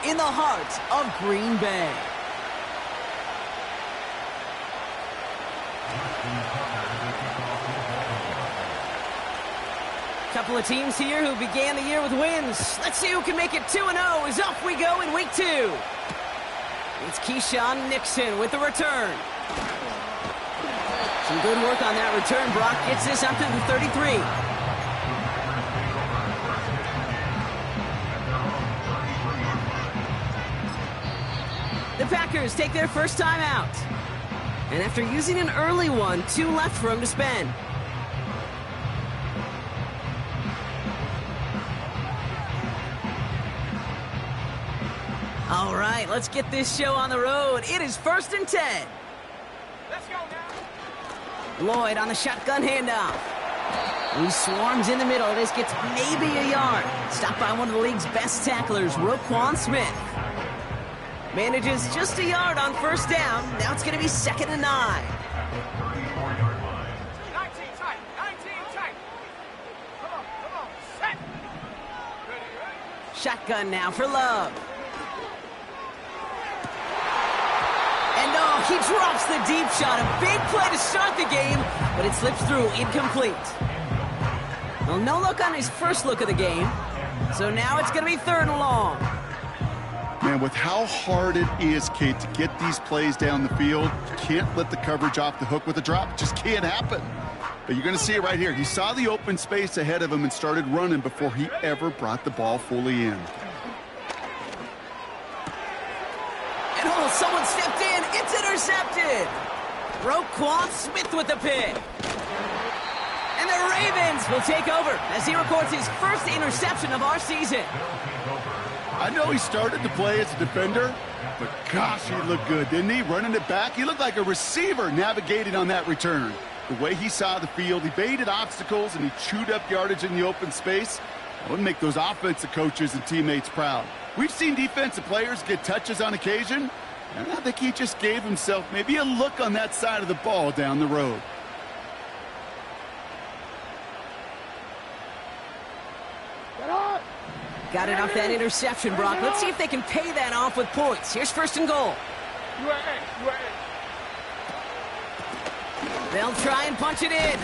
in the heart of Green Bay. Couple of teams here who began the year with wins. Let's see who can make it 2-0 as off we go in week 2. It's Keisean Nixon with the return. Some good work on that return. Brock gets this up to the 33. The Packers take their first time out. And after using an early one, 2 left for him to spend. All right, let's get this show on the road. It is 1st and 10. Let's go now. Lloyd on the shotgun handoff. He swarms in the middle. This gets maybe a yard. Stopped by one of the league's best tacklers, Roquan Smith. Manages just a yard on first down. Now it's going to be 2nd and 9. 19 tight. 19 tight. Come on. Set. Ready. Shotgun now for Love. And no, he drops the deep shot. A big play to start the game, but it slips through incomplete. Well, no look on his first look of the game. So now it's going to be 3rd and long. Man, with how hard it is, Kate, to get these plays down the field, you can't let the coverage off the hook with a drop. It just can't happen. But you're going to see it right here. He saw the open space ahead of him and started running before he ever brought the ball fully in. And oh, someone stepped in. It's intercepted. Roquan Smith with the pick. And the Ravens will take over as he records his first interception of our season. I know he started to play as a defender, but gosh, he looked good, didn't he? Running it back, he looked like a receiver navigating on that return. The way he saw the field, he baited obstacles, and he chewed up yardage in the open space. That would make those offensive coaches and teammates proud. We've seen defensive players get touches on occasion, and I think he just gave himself maybe a look on that side of the ball down the road. Got it off that interception, Brock. Let's see if they can pay that off with points. Here's 1st and goal. They'll try and punch it in.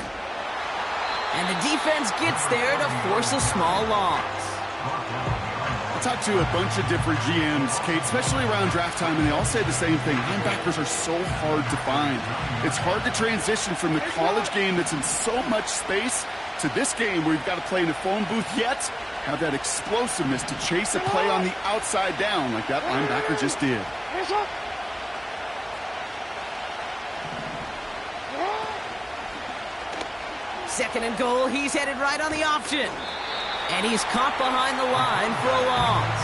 And the defense gets there to force a small loss. I talked to a bunch of different GMs, Kate, especially around draft time, and they all say the same thing. Linebackers are so hard to find. It's hard to transition from the college game that's in so much space to this game where you've got to play in a phone booth, yet have that explosiveness to chase a play on the outside down like that linebacker just did. Second and goal, he's headed right on the option. And he's caught behind the line for a loss.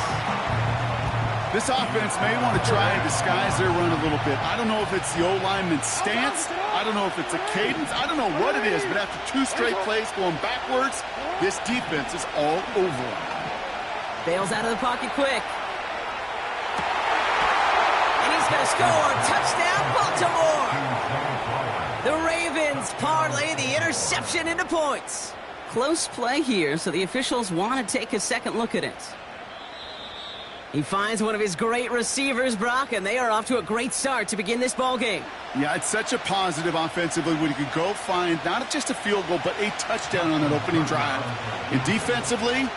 This offense may want to try and disguise their run a little bit. I don't know if it's the O-lineman's stance. I don't know if it's a cadence. I don't know what it is, but after 2 straight plays going backwards, this defense is all over him. Bails out of the pocket quick. And he's going to score. Touchdown, Baltimore. The Ravens parlay the interception into points. Close play here, so the officials want to take a second look at it. He finds one of his great receivers, Brock, and they are off to a great start to begin this ballgame. Yeah, it's such a positive offensively when you can go find not just a field goal, but a touchdown on that opening drive. And defensively,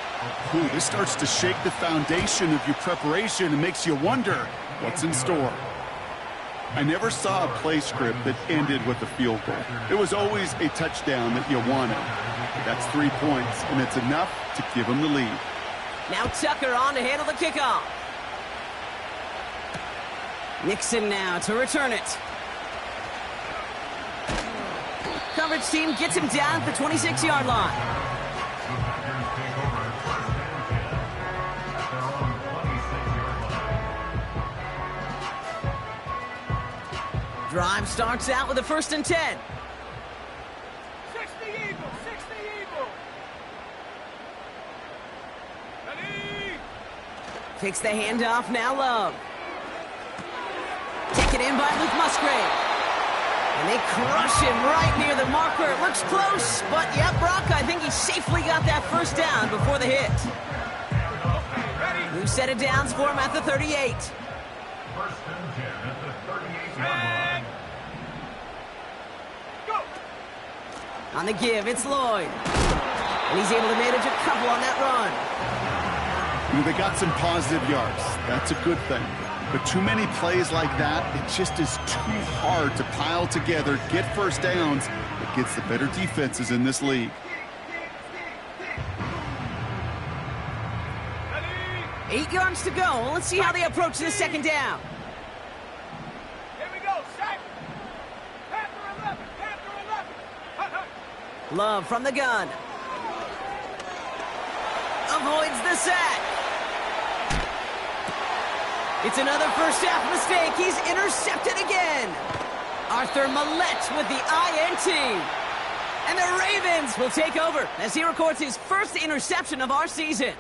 this starts to shake the foundation of your preparation and makes you wonder what's in store. I never saw a play script that ended with a field goal. It was always a touchdown that you wanted. That's 3 points, and it's enough to give them the lead. Now Tucker on to handle the kickoff. Nixon now to return it. Coverage team gets him down at the 26-yard line. Drive starts out with a 1st and 10. 60 Eagles. Ready. Takes the handoff, now Love. Taken in by Luke Musgrave. And they crush him right near the marker. It looks close, but yeah, Brock, I think he safely got that first down before the hit. New set of downs for him at the 38. And go. On the give, it's Lloyd. And he's able to manage a couple on that run. You know, they got some positive yards. That's a good thing. But too many plays like that, it just is too hard to pile together, get first downs, against the better defenses in this league. 8 yards to go. Let's see how they approach this second down. Here we go. Set. Panther 11. Panther 11. Hut, hut. Love from the gun. Avoids the sack. It's another first half mistake. He's intercepted again. Arthur Millette with the INT. And the Ravens will take over as he records his first interception of our season.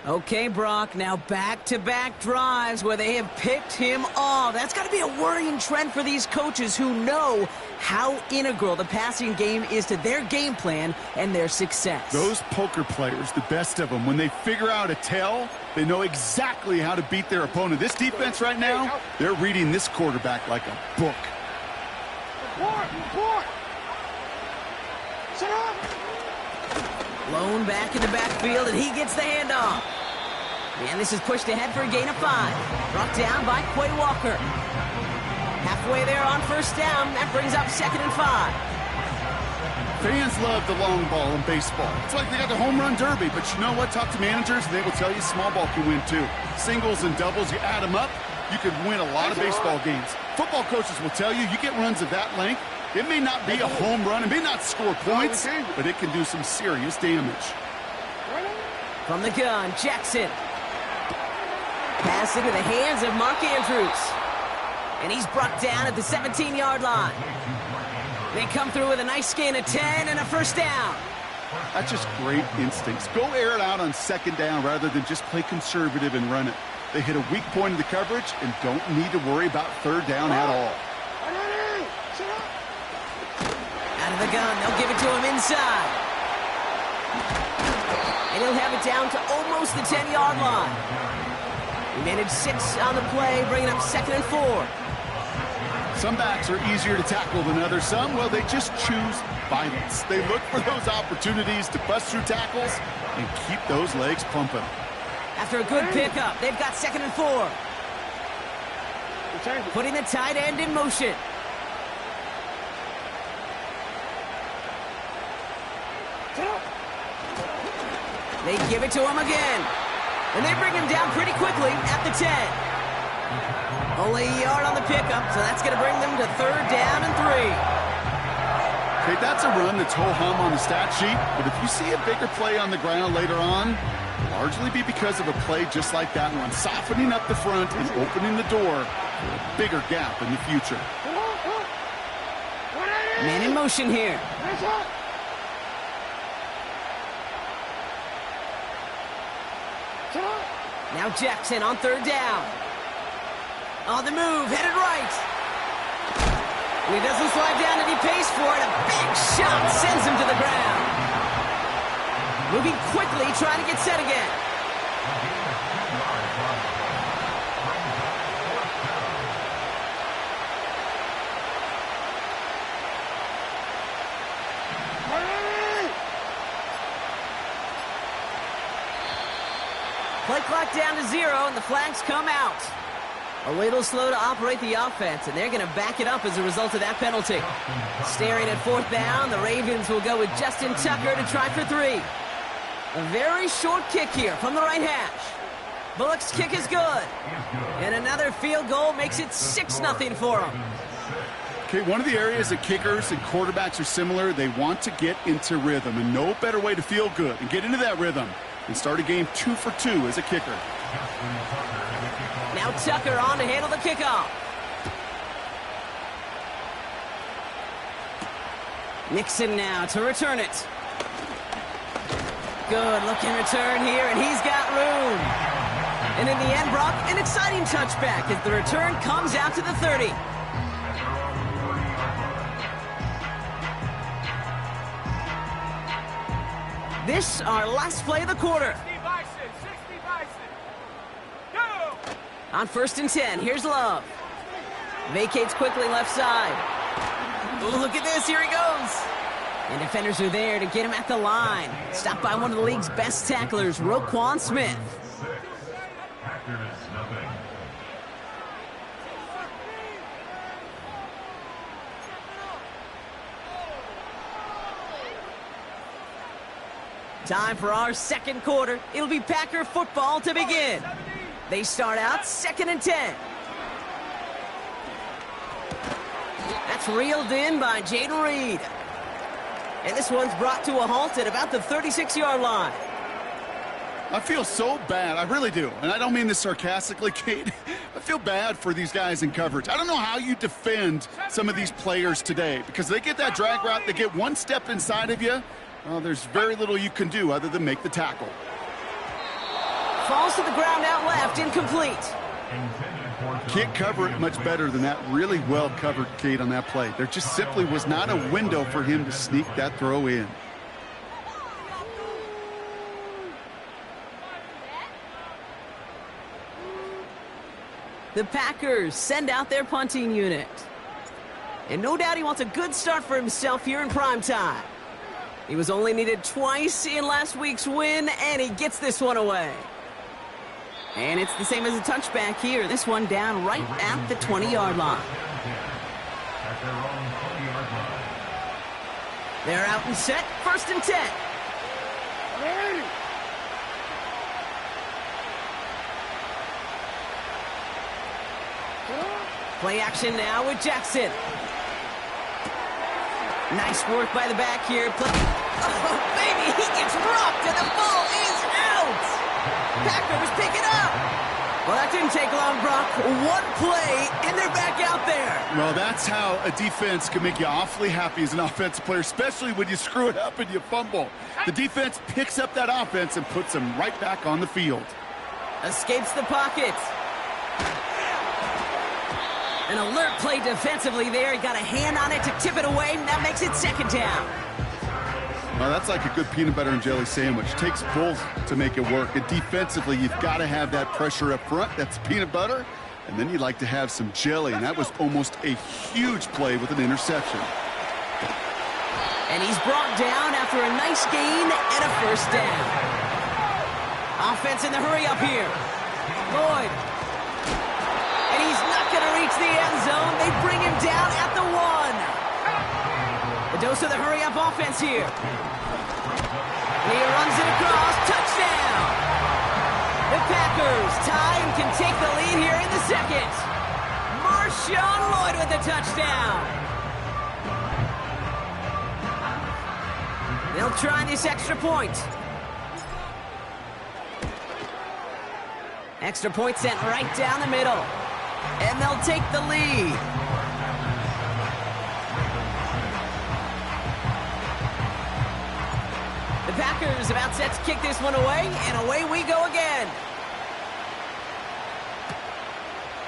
Okay, Brock, now back-to-back drives where they have picked him off. That's got to be a worrying trend for these coaches who know how integral the passing game is to their game plan and their success. Those poker players, the best of them, when they figure out a tell, they know exactly how to beat their opponent. This defense right now, they're reading this quarterback like a book. Report. Sit up. Blown back in the backfield, and he gets the handoff. And this is pushed ahead for a gain of 5. Brought down by Quay Walker. Halfway there on first down. That brings up 2nd and 5. Fans love the long ball in baseball. It's like they got the home run derby, but you know what? Talk to managers, and they will tell you small ball can win too. Singles and doubles, you add them up, you could win a lot of baseball games. Football coaches will tell you, you get runs of that length, it may not be a home run, it may not score points, but it can do some serious damage. From the gun, Jackson. Pass into the hands of Mark Andrews. And he's brought down at the 17-yard line. They come through with a nice gain of 10 and a first down. That's just great instincts. Go air it out on second down rather than just play conservative and run it. They hit a weak point in the coverage and don't need to worry about third down at all. Out of the gun, they'll give it to him inside. And he'll have it down to almost the 10-yard line. He managed 6 on the play, bringing up 2nd and 4. Some backs are easier to tackle than others. Some, well, they just choose violence. They look for those opportunities to bust through tackles and keep those legs pumping. After a good pickup, they've got 2nd and 4. Putting the tight end in motion. They give it to him again. And they bring him down pretty quickly at the 10. Only a yard on the pickup, so that's going to bring them to 3rd down and 3. Okay, that's a run that's ho-hum on the stat sheet, but if you see a bigger play on the ground later on, it'll largely be because of a play just like that one, softening up the front and opening the door for a bigger gap in the future. Man in motion here. Now Jackson on 3rd down. On the move, headed right. And he doesn't slide down and he pays for it. A big shot sends him to the ground. Moving quickly, trying to get set again. Play clock down to 0, and the flags come out. A little slow to operate the offense, and they're going to back it up as a result of that penalty. Staring at 4th down, the Ravens will go with Justin Tucker to try for 3. A very short kick here from the right hash. Bullock's kick is good. And another field goal makes it 6-0 for them. Okay, one of the areas that kickers and quarterbacks are similar, they want to get into rhythm, and no better way to feel good and get into that rhythm and start a game 2 for 2 as a kicker. Now Tucker on to handle the kickoff. Nixon now to return it. Good looking return here, and he's got room. And in the end, Brock, an exciting touchback as the return comes out to the 30. This, our last play of the quarter. 60 Bison, 60 Bison. On 1st and 10, here's Love. Vacates quickly left side. Ooh, look at this, here he goes. And defenders are there to get him at the line. Stopped by one of the league's best tacklers, Roquan Smith. Time for our second quarter. It'll be Packer football to begin. They start out 2nd and 10. That's reeled in by Jayden Reed. And this one's brought to a halt at about the 36-yard line. I feel so bad. I really do. And I don't mean this sarcastically, Kate. I feel bad for these guys in coverage. I don't know how you defend some of these players today because they get that drag route, they get one step inside of you. Well, there's very little you can do other than make the tackle. Falls to the ground out left, incomplete. Can't cover it much better than that really well covered, Kate, on that play. There just simply was not a window for him to sneak that throw in. The Packers send out their punting unit. And no doubt he wants a good start for himself here in primetime. He was only needed twice in last week's win, and he gets this one away. And it's the same as a touchback here. This one down right at the 20-yard line. They're out and set, 1st and 10. Play action now with Jackson. Nice work by the back here. Oh, baby, he gets rocked and the ball is out. Packers pick it up. Well, that didn't take long, Brock. One play, and they're back out there. Well, that's how a defense can make you awfully happy as an offensive player, especially when you screw it up and you fumble. The defense picks up that offense and puts them right back on the field. Escapes the pocket. An alert play defensively there. He got a hand on it to tip it away, and that makes it 2nd down. Well, that's like a good peanut butter and jelly sandwich. Takes both to make it work. And defensively, you've got to have that pressure up front. That's peanut butter. And then you'd like to have some jelly. And that was almost a huge play with an interception. And he's brought down after a nice gain and a 1st down. Offense in the hurry up here. Lloyd. And he's not going to reach the end zone. They bring him down at the 1. The dose of the hurry-up offense here. He runs it across. Touchdown! The Packers tie and can take the lead here in the 2nd. Marshawn Lloyd with the touchdown. They'll try this extra point. Extra point sent right down the middle. And they'll take the lead. The Packers about set to kick this one away, and away we go again.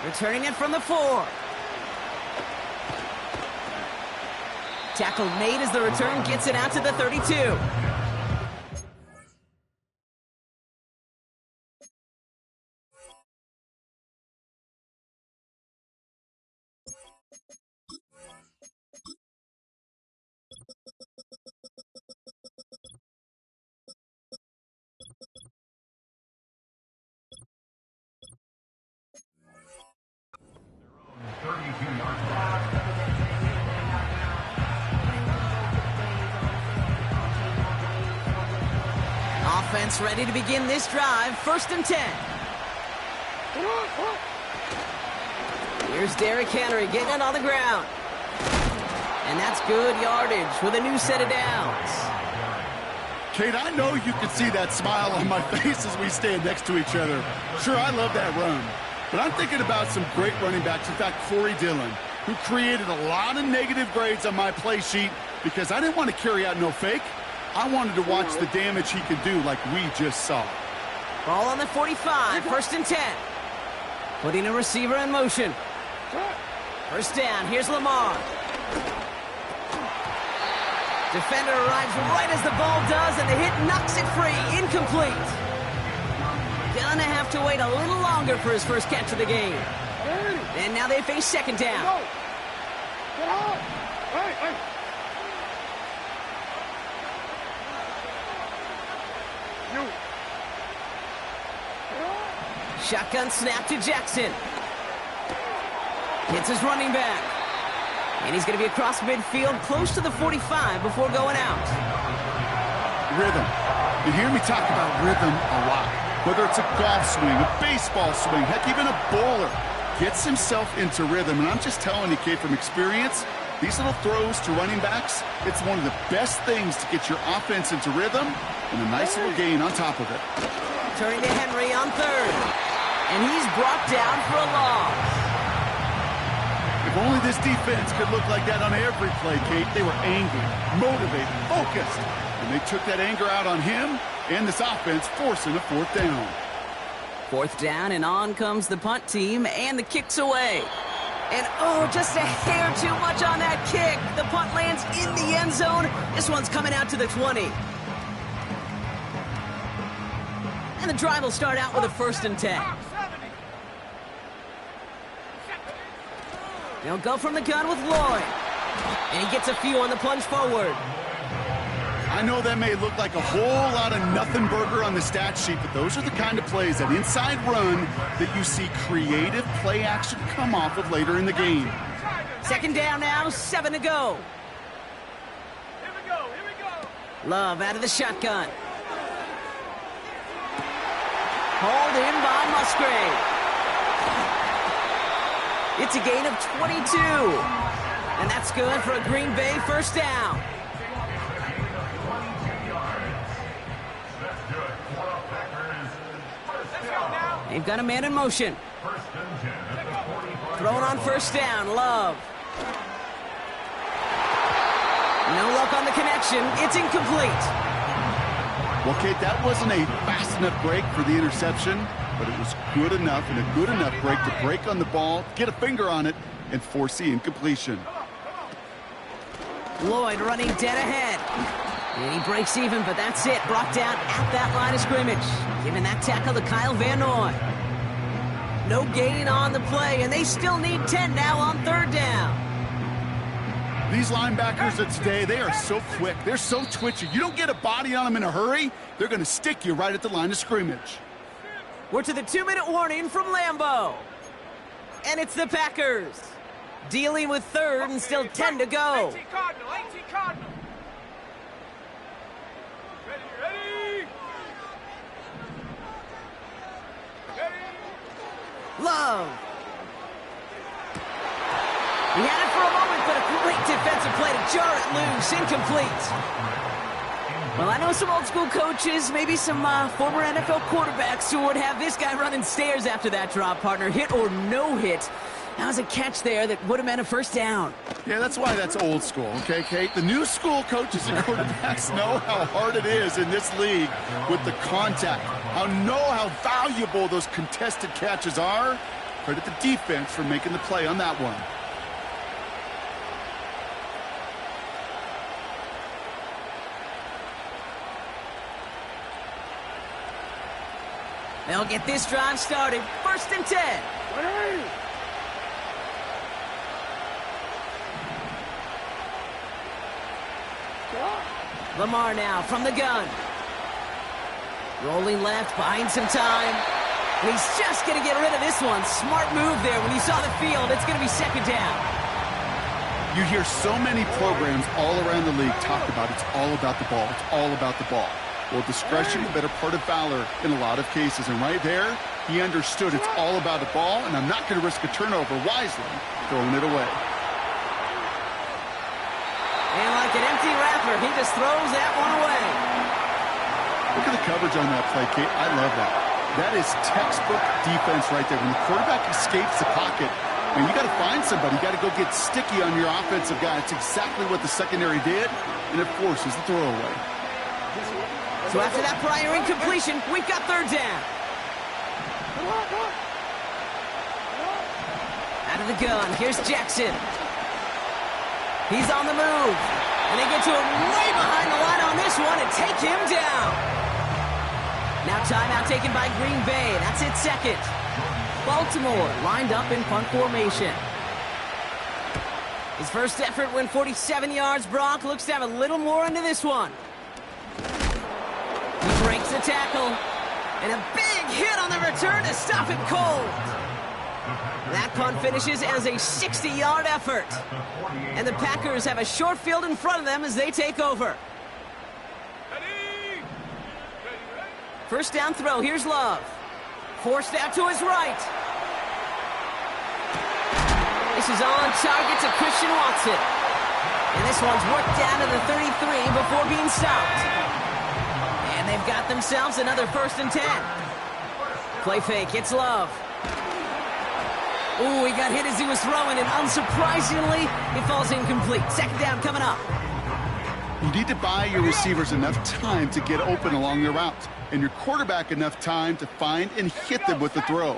Returning it from the 4. Tackle made as the return gets it out to the 32. Offense ready to begin this drive. 1st and 10. Here's Derrick Henry getting it on the ground. And that's good yardage with a new set of downs. Kate, I know you can see that smile on my face as we stand next to each other. Sure, I love that run. But I'm thinking about some great running backs. In fact, Corey Dillon, who created a lot of negative grades on my play sheet because I didn't want to carry out no fake. I wanted to watch the damage he could do like we just saw. Ball on the 45, 1st and 10. Putting a receiver in motion. 1st down, here's Lamar. Defender arrives right as the ball does, and the hit knocks it free. Incomplete. Gonna have to wait a little longer for his first catch of the game. And now they face second down. Get out! Hey! You! Shotgun snap to Jackson. Hits his running back. And he's going to be across midfield, close to the 45 before going out. Rhythm. You hear me talk about rhythm a lot. Whether it's a golf swing, a baseball swing, heck, even a bowler gets himself into rhythm. And I'm just telling you, kid, from experience, these little throws to running backs, it's one of the best things to get your offense into rhythm and a nice little gain on top of it. Turning to Henry on third. And he's brought down for a loss. If only this defense could look like that on every play, Kate. They were angry, motivated, focused. And they took that anger out on him and this offense, forcing a fourth down. Fourth down, and on comes the punt team, and the kick's away. And, oh, just a hair too much on that kick. The punt lands in the end zone. This one's coming out to the 20. And the drive will start out with a 1st and 10. They'll go from the gun with Lloyd. And he gets a few on the plunge forward. I know that may look like a whole lot of nothing burger on the stat sheet, but those are the kind of plays, that inside run, that you see creative play action come off of later in the game. Second down now, 7 to go. Here we go! Love out of the shotgun. Hauled in by Musgrave. It's a gain of 22. And that's good for a Green Bay first down. They've got a man in motion. Thrown on first down, Love. No luck on the connection. It's incomplete. Well, Kate, that wasn't a fast enough break for the interception, but it was good enough and a good enough break to break on the ball, get a finger on it, and force the incompletion. Lloyd running dead ahead. And he breaks even, but that's it. Brought down at that line of scrimmage. Giving that tackle to Kyle Van Noy. No gain on the play, and they still need 10 now on third down. These linebackers of today, they are so quick. They're so twitchy. You don't get a body on them in a hurry, they're going to stick you right at the line of scrimmage. We're to the 2-minute warning from Lambeau. And it's the Packers. Dealing with third and still 10 to go. 18 Cardinal. Ready. Love. He had it for a moment, but a great defensive play to jar it loose. Incomplete. Well, I know some old-school coaches, maybe some former NFL quarterbacks who would have this guy running stairs after that drop, partner. Hit or no hit. That was a catch there that would have meant a first down. Yeah, that's why that's old school, okay, Kate? The new school coaches and quarterbacks know how hard it is in this league with the contact. How valuable those contested catches are. Credit the defense for making the play on that one. They'll get this drive started. 1st and 10. Lamar now from the gun. Rolling left, buying some time. And he's just going to get rid of this one. Smart move there when he saw the field. It's going to be second down. You hear so many programs all around the league talk about it's all about the ball. It's all about the ball. Well, discretion, the better part of valor in a lot of cases. And right there, he understood it's all about the ball, and I'm not going to risk a turnover wisely, throwing it away. And like an empty wrapper, he just throws that one away. Look at the coverage on that play, Kate. I love that. That is textbook defense right there. When the quarterback escapes the pocket, and you got to find somebody. You got to go get sticky on your offensive guy. It's exactly what the secondary did, and it forces the throwaway. So after that prior incompletion, we've got third down. Out of the gun, here's Jackson. He's on the move. And they get to him way behind the line on this one and take him down. Now timeout taken by Green Bay. That's its second. Baltimore lined up in punt formation. His first effort went 47 yards. Brock looks to have a little more into this one. He breaks the tackle. And a big hit on the return to stop it cold. That punt finishes as a 60-yard effort. And the Packers have a short field in front of them as they take over. First down throw. Here's Love. Forced out to his right. This is on target to Christian Watson. And this one's worked down to the 33 before being stopped. And they've got themselves another 1st and 10. Play fake. It's Love. Ooh, he got hit as he was throwing, and unsurprisingly, it falls incomplete. Second down coming up. You need to buy your receivers enough time to get open along their route, and your quarterback enough time to find and hit them with the throw.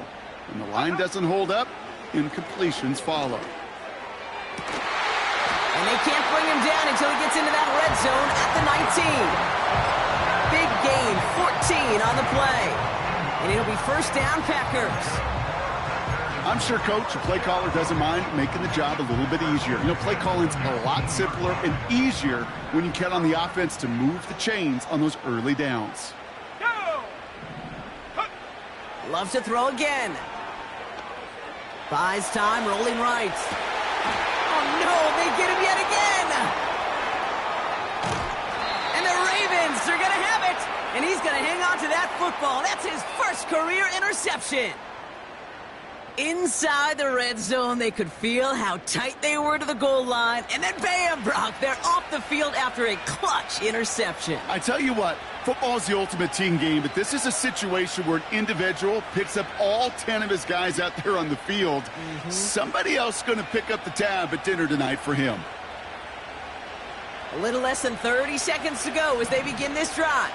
When the line doesn't hold up, incompletions follow. And they can't bring him down until he gets into that red zone at the 19. Big gain, 14 on the play. And it'll be first down, Packers. I'm sure Coach, a play caller, doesn't mind making the job a little bit easier. You know, play calling's a lot simpler and easier when you count on the offense to move the chains on those early downs. Love to throw again. Buys time, rolling right. Oh no, they get him yet again! And the Ravens are gonna have it! And he's gonna hang on to that football. That's his first career interception. Inside the red zone, they could feel how tight they were to the goal line. And then bam, Brock, they're off the field after a clutch interception. I tell you what, football is the ultimate team game, but this is a situation where an individual picks up all 10 of his guys out there on the field. Somebody else is going to pick up the tab at dinner tonight for him. A little less than 30 seconds to go as they begin this drive.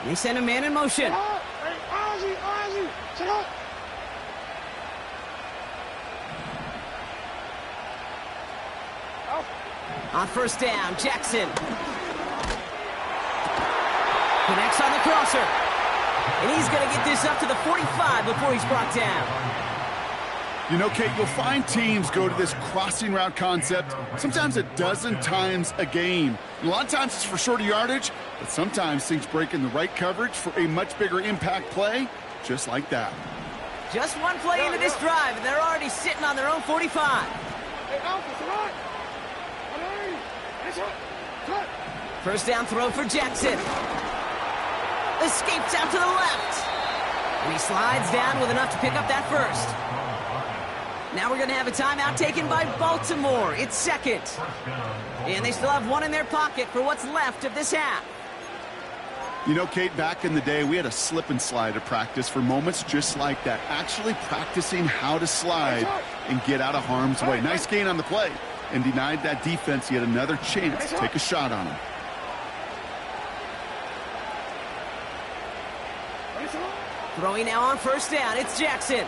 They send a man in motion. On first down, Jackson connects on the crosser. And he's going to get this up to the 45 before he's brought down. You know, Kate, you'll find teams go to this crossing route concept sometimes a dozen times a game. A lot of times it's for shorter yardage, but sometimes things break in the right coverage for a much bigger impact play, just like that. Just one play into this drive, and they're already sitting on their own 45. First down throw for Jackson. Escapes out to the left. And he slides down with enough to pick up that first. Now we're going to have a timeout taken by Baltimore. It's second. And they still have one in their pocket for what's left of this half. You know, Kate, back in the day, we had a slip and slide at practice for moments just like that. Actually practicing how to slide and get out of harm's way. Nice gain on the play. And denied that defense yet another chance to take a shot on him. Throwing now on first down. It's Jackson.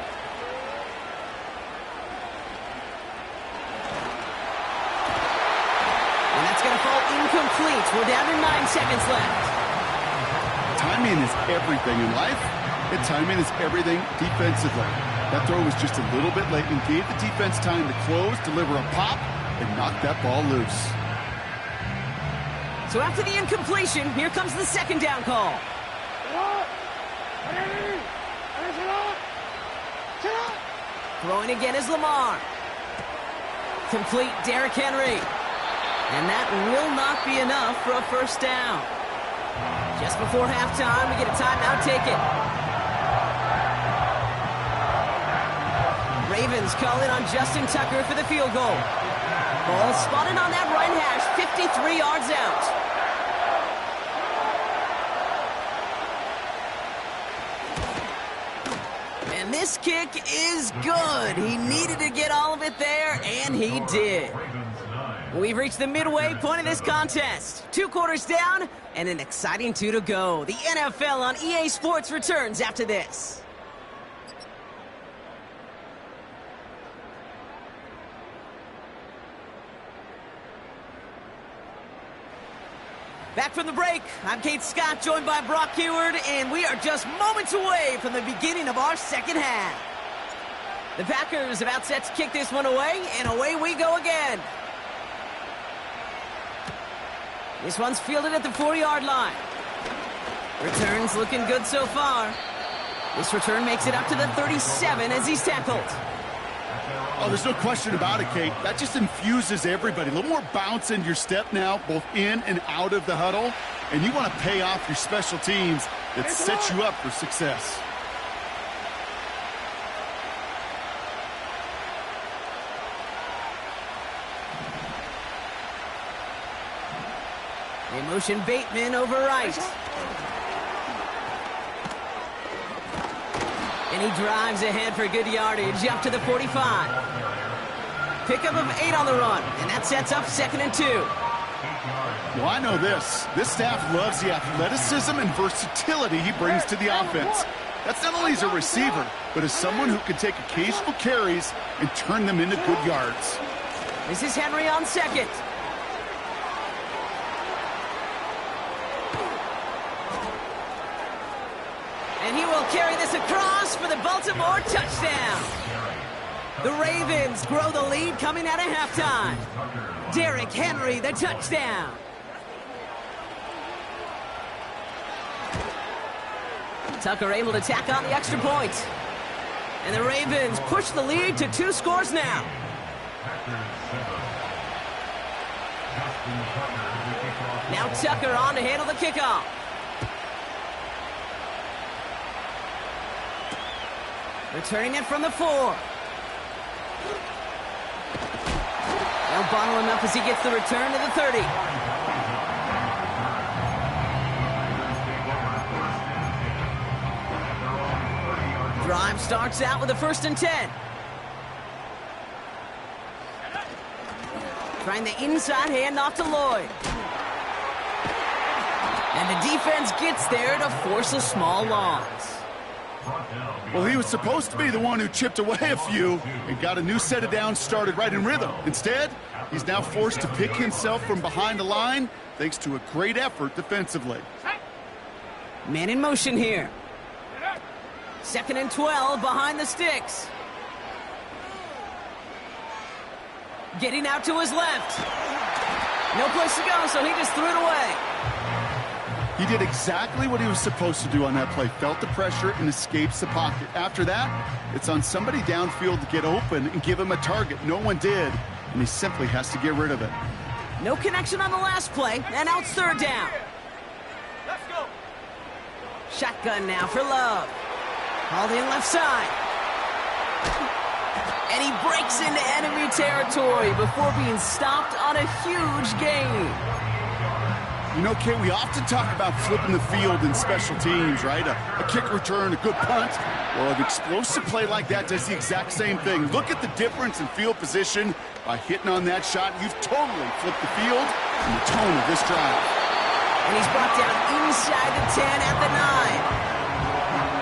And that's going to fall incomplete. We're down to 9 seconds left. Timing is everything in life, and timing is everything defensively. That throw was just a little bit late and gave the defense time to close, deliver a pop, and knock that ball loose. So after the incompletion, here comes the second down call. Throwing again is Lamar. Complete, Derrick Henry. And that will not be enough for a first down. Just before halftime, we get a timeout taken. Ravens call in on Justin Tucker for the field goal. Ball spotted on that right hash, 53 yards out. And this kick is good. He needed to get all of it there, and he did. We've reached the midway point of this contest. 2 quarters down, and an exciting 2 to go. The NFL on EA Sports returns after this. Back from the break, I'm Kate Scott, joined by Brock Huard, and we are just moments away from the beginning of our second half. The Packers about set to kick this one away, and away we go again. This one's fielded at the 4-yard line. Return's looking good so far. This return makes it up to the 37 as he's tackled. Oh, there's no question about it, Kate. That just infuses everybody. A little more bounce in your step now, both in and out of the huddle. And you want to pay off your special teams that sets you up for success. They motion Bateman over right. And he drives ahead for good yardage up to the 45. Pickup of 8 on the run, and that sets up 2nd and 2. Well, I know this. This staff loves the athleticism and versatility he brings to the offense. That's not only as a receiver, but as someone who can take occasional carries and turn them into good yards. This is Henry on 2nd. And he will carry this across for the Baltimore touchdown. The Ravens grow the lead coming out of halftime. Derrick Henry, the touchdown. Tucker able to tack on the extra point. And the Ravens push the lead to 2 scores now. Now Tucker on to handle the kickoff. Returning it from the 4. They'll bottle him up as he gets the return to the 30. Drive starts out with a 1st and 10. Trying the inside handoff to Lloyd. And the defense gets there to force a small loss. Well, he was supposed to be the one who chipped away a few and got a new set of downs started right in rhythm. Instead, he's now forced to pick himself from behind the line thanks to a great effort defensively. Man in motion here. 2nd and 12 behind the sticks. Getting out to his left. No place to go, so he just threw it away. He did exactly what he was supposed to do on that play. Felt the pressure and escapes the pocket. After that, it's on somebody downfield to get open and give him a target. No one did, and he simply has to get rid of it. No connection on the last play, and now it's 3rd down. Let's go. Shotgun now for Love. Hauled in left side. And he breaks into enemy territory before being stopped on a huge gain. You know, Kate, we often talk about flipping the field in special teams, right? A kick return, a good punt. Well, an explosive play like that does the exact same thing. Look at the difference in field position by hitting on that shot. You've totally flipped the field and the tone of this drive. And he's brought down inside the 10 at the 9.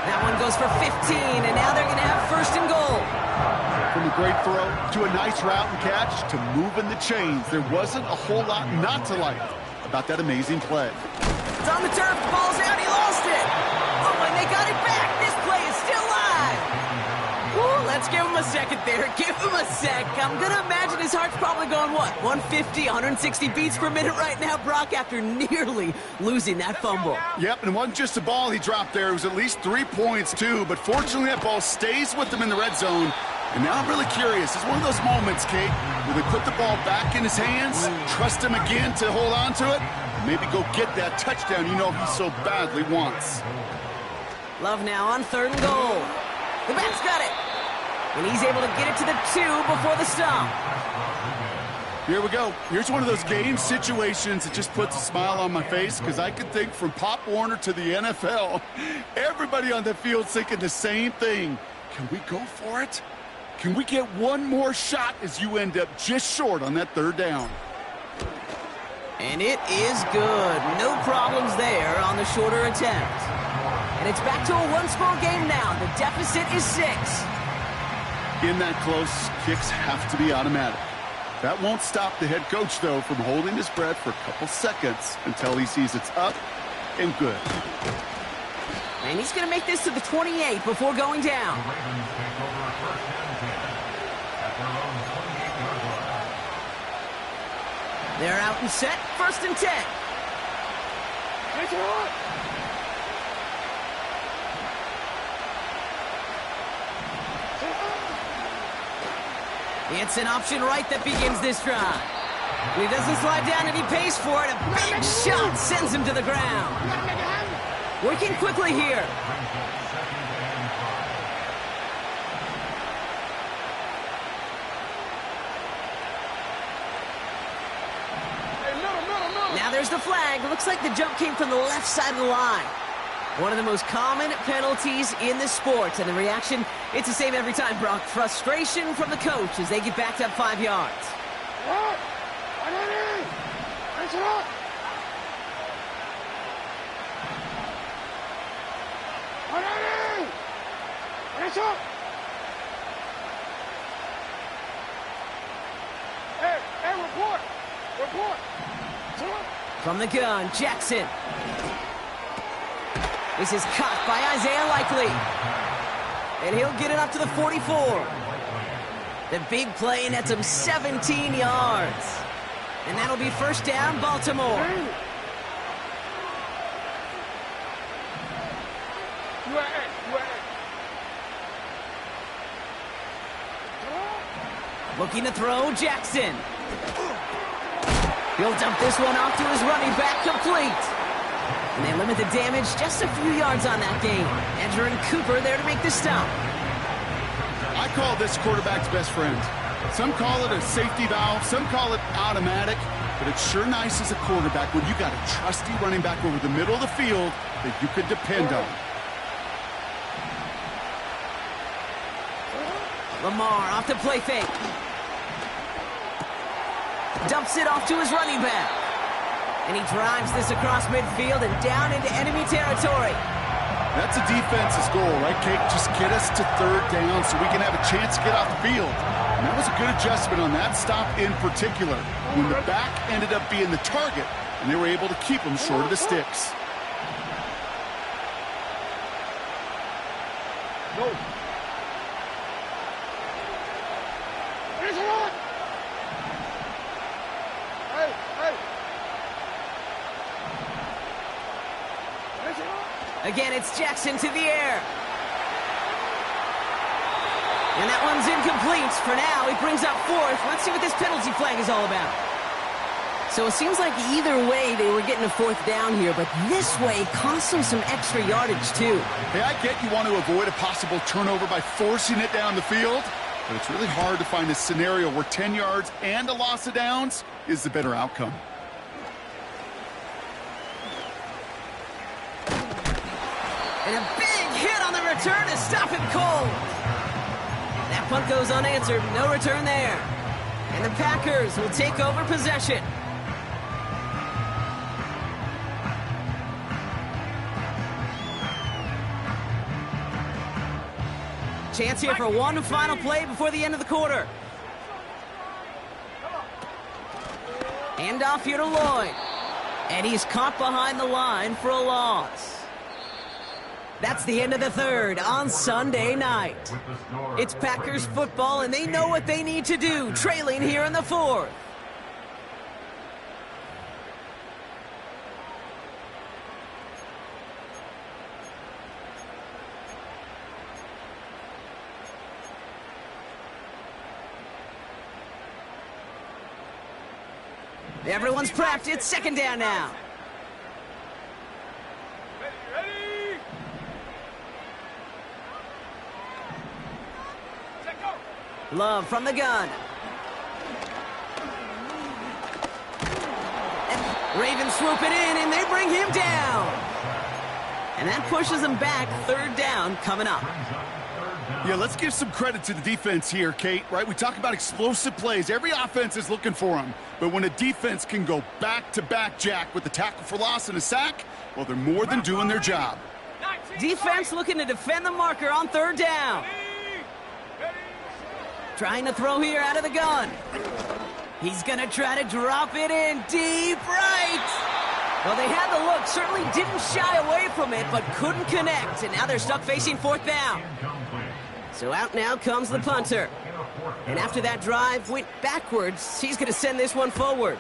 That one goes for 15, and now they're going to have 1st and goal. From a great throw to a nice route and catch to moving the chains, there wasn't a whole lot not to like about that amazing play. It's on the turf, the ball's out, he lost it. Oh, and they got it back. This play is still live. Ooh, let's give him a second there. Give him a sec. I'm going to imagine his heart's probably going, what, 150, 160 beats per minute right now, Brock, after nearly losing that fumble. Yep, and it wasn't just a ball he dropped there. It was at least 3 points, too. But fortunately, that ball stays with him in the red zone. And now I'm really curious. It's one of those moments, Kate, where they put the ball back in his hands, trust him again to hold on to it, and maybe go get that touchdown you know he so badly wants. Love now on 3rd and goal. The back's got it. And he's able to get it to the 2 before the stop. Here we go. Here's one of those game situations that just puts a smile on my face because I can think from Pop Warner to the NFL, everybody on the field thinking the same thing. Can we go for it? Can we get one more shot as you end up just short on that 3rd down? And it is good. No problems there on the shorter attempt. And it's back to a 1-score game now. The deficit is 6. In that close, kicks have to be automatic. That won't stop the head coach, though, from holding his breath for a couple seconds until he sees it's up and good. And he's going to make this to the 28 before going down. They're out and set, 1st and 10. It's an option right that begins this drive. He doesn't slide down and he pays for it. A big shot sends him to the ground. Working quickly here. Now there's the flag. Looks like the jump came from the left side of the line. One of the most common penalties in the sport. And the reaction, it's the same every time, Brock. Frustration from the coach as they get backed up 5 yards. From the gun, Jackson. This is caught by Isaiah Likely. And he'll get it up to the 44. The big play nets him 17 yards. And that'll be 1st down, Baltimore. Looking to throw, Jackson. He'll dump this one off to his running back, complete. And they limit the damage just a few yards on that game. Edger and Cooper there to make the stop. I call this quarterback's best friend. Some call it a safety valve, some call it automatic, but it's sure nice as a quarterback when you got a trusty running back over the middle of the field that you could depend on. Lamar off the play fake. Dumps it off to his running back. And he drives this across midfield and down into enemy territory. That's a defense's goal, right, Kate? Just get us to 3rd down so we can have a chance to get off the field. And that was a good adjustment on that stop in particular, when the back ended up being the target, and they were able to keep him short of the sticks. Go. Again, it's Jackson to the air. And that one's incomplete. For now, he brings up 4th. Let's see what this penalty flag is all about. So it seems like either way they were getting a 4th down here, but this way cost them some extra yardage too. Hey, I get you want to avoid a possible turnover by forcing it down the field, but it's really hard to find a scenario where 10 yards and a loss of downs is the better outcome. And a big hit on the return to stop him cold. That punt goes unanswered. No return there. And the Packers will take over possession. Chance here for one final play before the end of the quarter. Hand off here to Lloyd. And he's caught behind the line for a loss. That's the end of the 3rd on Sunday night. It's Packers football, and they know what they need to do, trailing here in the 4th. Everyone's prepped. It's 2nd down now. Ready? Set, go. Love from the gun. And Ravens swoop it in, and they bring him down. And that pushes them back. 3rd down coming up. Yeah, let's give some credit to the defense here, Kate, right? We talk about explosive plays. Every offense is looking for them. But when a defense can go back-to-back, Jack, with a tackle for loss and a sack, well, they're more than doing their job. Defense looking to defend the marker on 3rd down. Trying to throw here out of the gun. He's going to try to drop it in deep right. Well, they had the look, certainly didn't shy away from it, but couldn't connect. And now they're stuck facing fourth down. So out now comes the punter. And after that drive went backwards, he's going to send this one forward.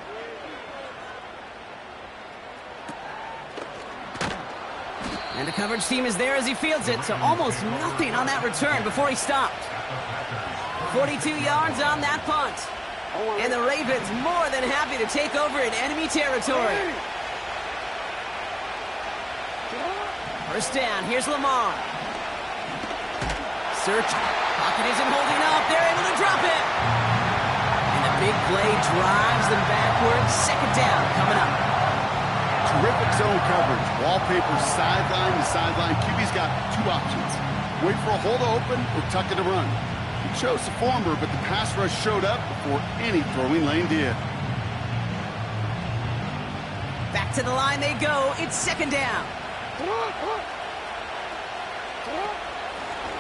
And the coverage team is there as he fields it, so almost nothing on that return before he stopped. 42 yards on that punt. And the Ravens more than happy to take over in enemy territory. First down, here's Lamar. Search, pocket isn't holding up, they're able to drop it. And the big play drives them backwards. Second down coming up. Terrific zone coverage. Wallpaper sideline to sideline. QB's got two options. Wait for a hole to open or tuck it to run. He chose the former, but the pass rush showed up before any throwing lane did. Back to the line they go. It's second down.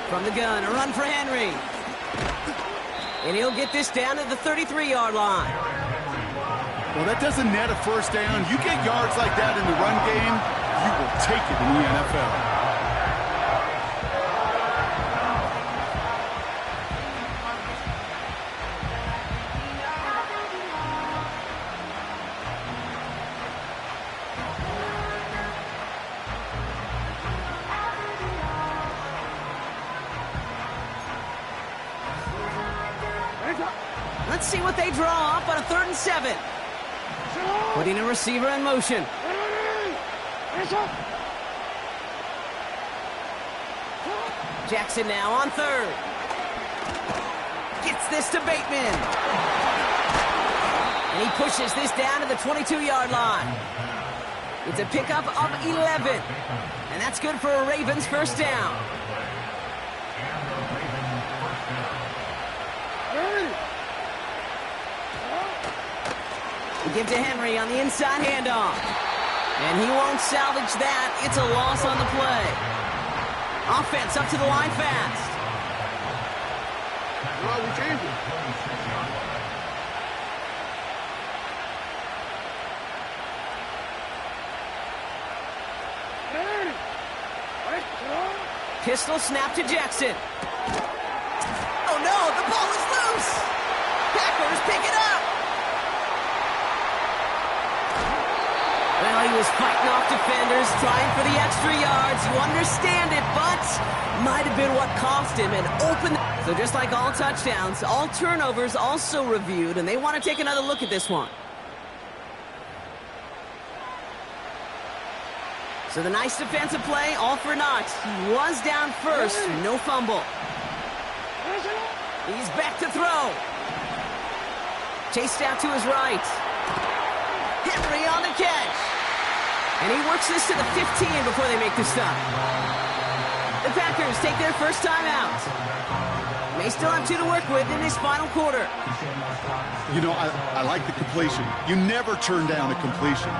From the gun, a run for Henry. And he'll get this down to the 33-yard line. Well, that doesn't net a first down. You get yards like that in the run game, you will take it in the NFL. Let's see what they draw up on a 3rd and 7. Putting a receiver in motion. Jackson now on 3rd. Gets this to Bateman. And he pushes this down to the 22-yard line. It's a pickup of 11. And that's good for a Ravens first down. Give to Henry on the inside handoff. And he won't salvage that. It's a loss on the play. Offense up to the line fast. Well, we changed it. Pistol snap to Jackson. Oh no, the ball is loose. Packers pick it up. Well, he was fighting off defenders, trying for the extra yards. You understand it, but might have been what cost him an open. So just like all touchdowns, all turnovers also reviewed, and they want to take another look at this one. So the nice defensive play, all for naught. He was down first, no fumble. He's back to throw. Chased out to his right. Henry on the catch. And he works this to the 15 before they make the stop. The Packers take their first time out. They still have 2 to work with in this final quarter. You know, I like the completion. You never turn down a completion.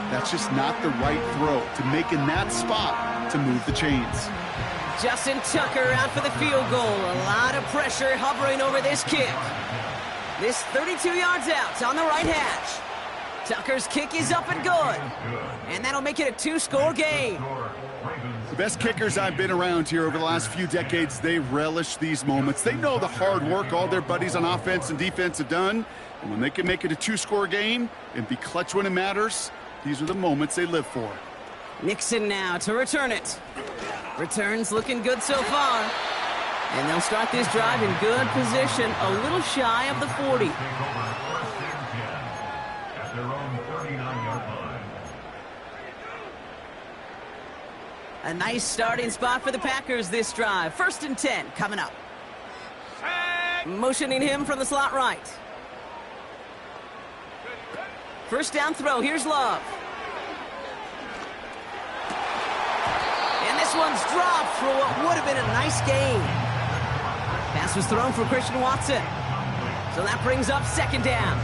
That's just not the right throw to make in that spot to move the chains. Justin Tucker out for the field goal. A lot of pressure hovering over this kick. This 32 yards out on the right hash. Tucker's kick is up and good. And that'll make it a 2-score game. The best kickers I've been around here over the last few decades, they relish these moments. They know the hard work all their buddies on offense and defense have done. And when they can make it a 2-score game and be clutch when it matters, these are the moments they live for. Nixon now to return it. Returns looking good so far. And they'll start this drive in good position, a little shy of the 40. A nice starting spot for the Packers this drive. 1st and 10 coming up. Motioning him from the slot right. First down throw. Here's Love. And this one's dropped for what would have been a nice gain. Pass was thrown for Christian Watson. So that brings up second down.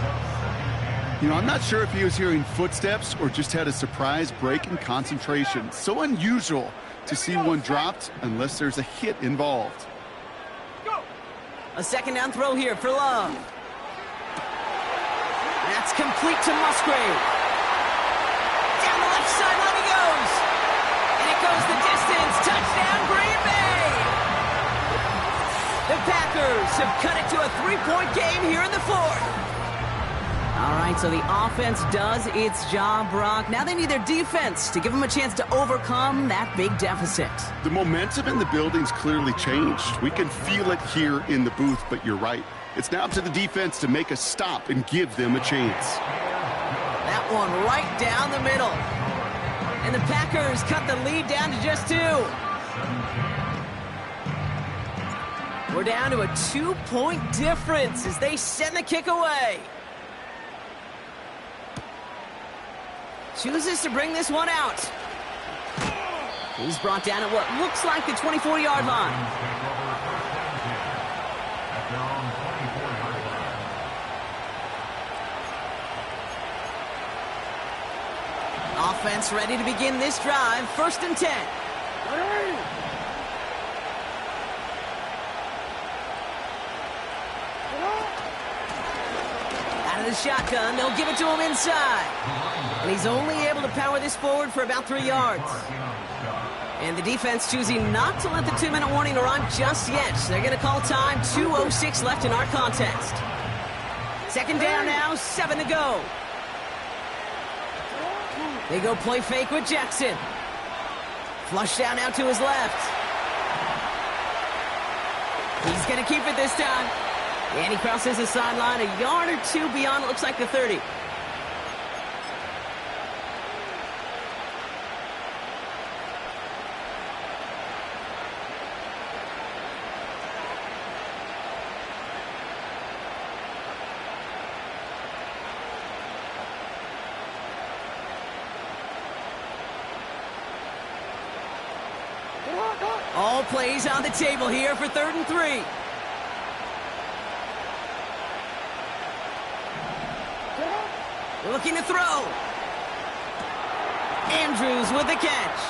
You know, I'm not sure if he was hearing footsteps or just had a surprise break in concentration. So unusual to see one dropped unless there's a hit involved. A second down throw here for Love. That's complete to Musgrave. Down the left sideline he goes. And it goes the distance. Touchdown, Green Bay. The Packers have cut it to a 3-point game here in the fourth. All right, so the offense does its job, Brock. Now they need their defense to give them a chance to overcome that big deficit. The momentum in the building's clearly changed. We can feel it here in the booth, but you're right. It's now up to the defense to make a stop and give them a chance. That one right down the middle. And the Packers cut the lead down to just 2. We're down to a 2-point difference as they send the kick away. Chooses to bring this one out. He's brought down at what looks like the 24-yard line. Offense ready to begin this drive. 1st and 10. Out of the shotgun, they'll give it to him inside. And he's only able to power this forward for about 3 yards. And the defense choosing not to let the 2-minute warning run just yet. They're going to call time. 2:06 left in our contest. 2nd down now, 7 to go. They go play fake with Jackson. Flush down out to his left. He's going to keep it this time. And he crosses the sideline a yard or 2 beyond, it looks like the 30. All plays on the table here for 3rd and 3. Looking to throw. Andrews with the catch.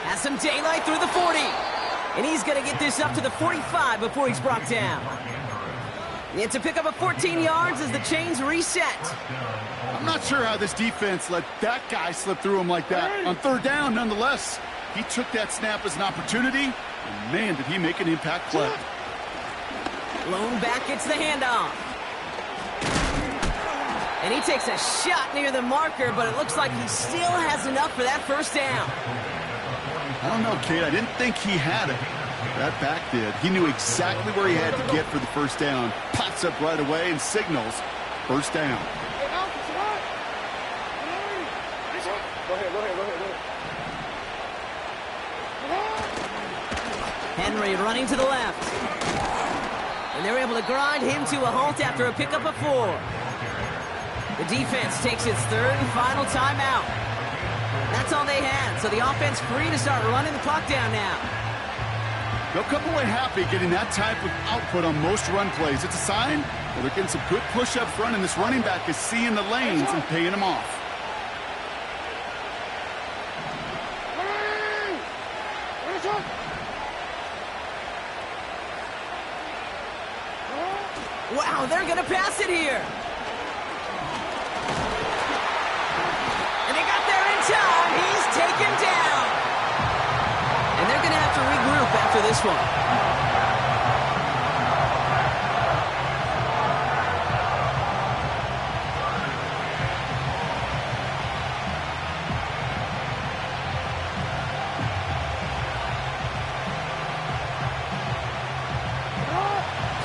Has some daylight through the 40. And he's going to get this up to the 45 before he's brought down. It's a pickup of 14 yards as the chains reset. I'm not sure how this defense let that guy slip through him like that. On 3rd down, nonetheless. He took that snap as an opportunity, and man, did he make an impact play. Lone back gets the handoff. And he takes a shot near the marker, but it looks like he still has enough for that 1st down. I don't know, Kate. I didn't think he had it. That back did. He knew exactly where he had to get for the 1st down. Pops up right away and signals 1st down. Go ahead. Henry running to the left. And they're able to grind him to a halt after a pickup of 4. The defense takes its 3rd and final timeout. That's all they had, so the offense free to start running the clock down now. They'll come away happy getting that type of output on most run plays. It's a sign that they're getting some good push up front, and this running back is seeing the lanes and paying them off. Wow, they're going to pass it here. And they got there in time. He's taken down. And they're going to have to regroup after this one.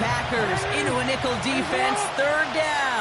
Packers into a nickel defense, 3rd down.